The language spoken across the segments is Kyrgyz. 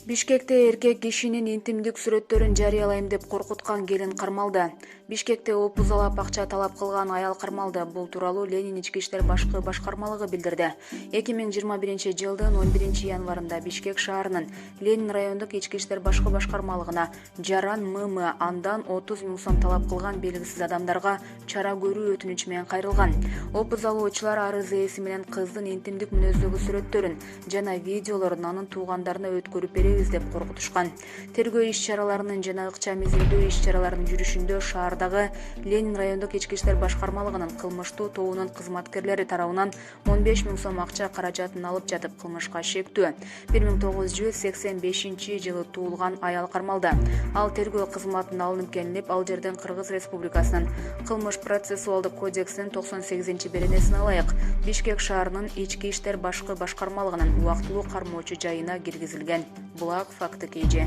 Бишкекте эркек кишинин интимдик сүрөттөрүн жарыялайм деп коркуткан келин кармалды. Бишкекте опузалап акча талап кылган аял кармалды. Бул тууралуу Ленин ички иштер башкы башкармалыгы билдирди. 2021-жылдын 11-январында Бишкек шаарынын Ленин райондук ички иштер башкы башкармалыгына Жаран ММ андан 30 000 сом талап кылган белгисиз адамдарга чара көрүү өтүнүчү менен кайрылган. Опузалоочулар арыз ээси менен кыздын интимдик мүнөздөгү сүрөттөрүн жана видеолорун анын туугандарына өткөрүп беребиз деп коркутушкан. Тергөө иш-чараларынын жана ыкчам изилдөө иш-чараларынын жүрүшүндө шаардагы Ленин райондук ички иштер башкармалыгынын кылмыштуу тобунун кызматкерлери тарабынан 15 000 сом акча каражатын алып жатып кылмышка шектүү 1985-жылы туулган аял кармалды. Ал тергөө кызматына алынып келинип, ал жерден Кыргыз Республикасынын кылмыш процессуалдык кодексинин 98-беренесине ылайык Бишкек шаарынын ички иштер башкы башкармалыгынын убактылуу кармоочу жайына киргизилген. Булак факты KG.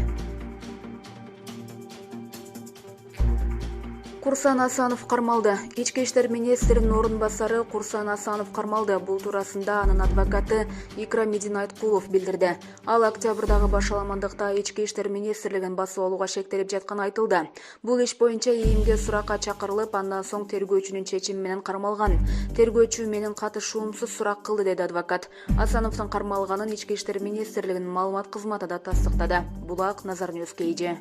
Курсан Асанов кармалды. Ички иштер министринин орун басары Курсан Асанов кармалды. Бул туурасында анын адвокаты Икра Медин Айткулов билдирди. Ал октябрдагы башаламандыкта ички иштер министрлигин басып алууга шектелип жатканы айтылды. Бул иш боюнча ИИМге суракка чакырылып, андан соң тергөөчүнүн чечими менен кармалган. Тергөөчү менин катышуумсуз сурак кылды, деди адвокат. Асановдун кармалганын ички иштер министрлигинин маалымат кызматы да тастыктады. Булак Назарнюс KG.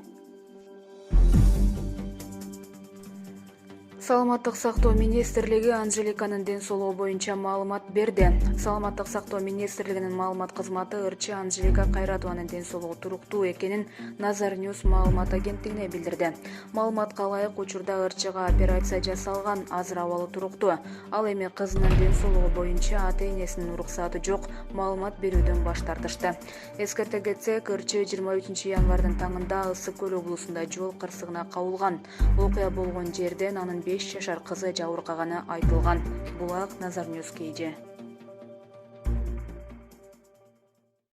Саламаттык сактоо министрлиги Анжеликанын ден соолугу боюнча маалымат берди. Саламаттык сактоо министрлигинин маалымат кызматы ырчы Анжелика Кайратованын ден соолугу туруктуу экенин Назарнюс маалымат агенттигине билдирди. Маалыматка ылайык, учурда ырчыга операция жасалган, азыр абалы туруктуу. Ал эми кызынын ден соолугу боюнча ата-энесинин уруксаты жок маалымат берүүдөн баш тартышты. Эскерте кетсек, ырчы 23-январдын таңында Ысык көл облусунда жол кырсыгына кабылган. Окуя болгон жерден анын 5 жашар кызы жабыркаганы айтылган. Булак Назарнюс KG.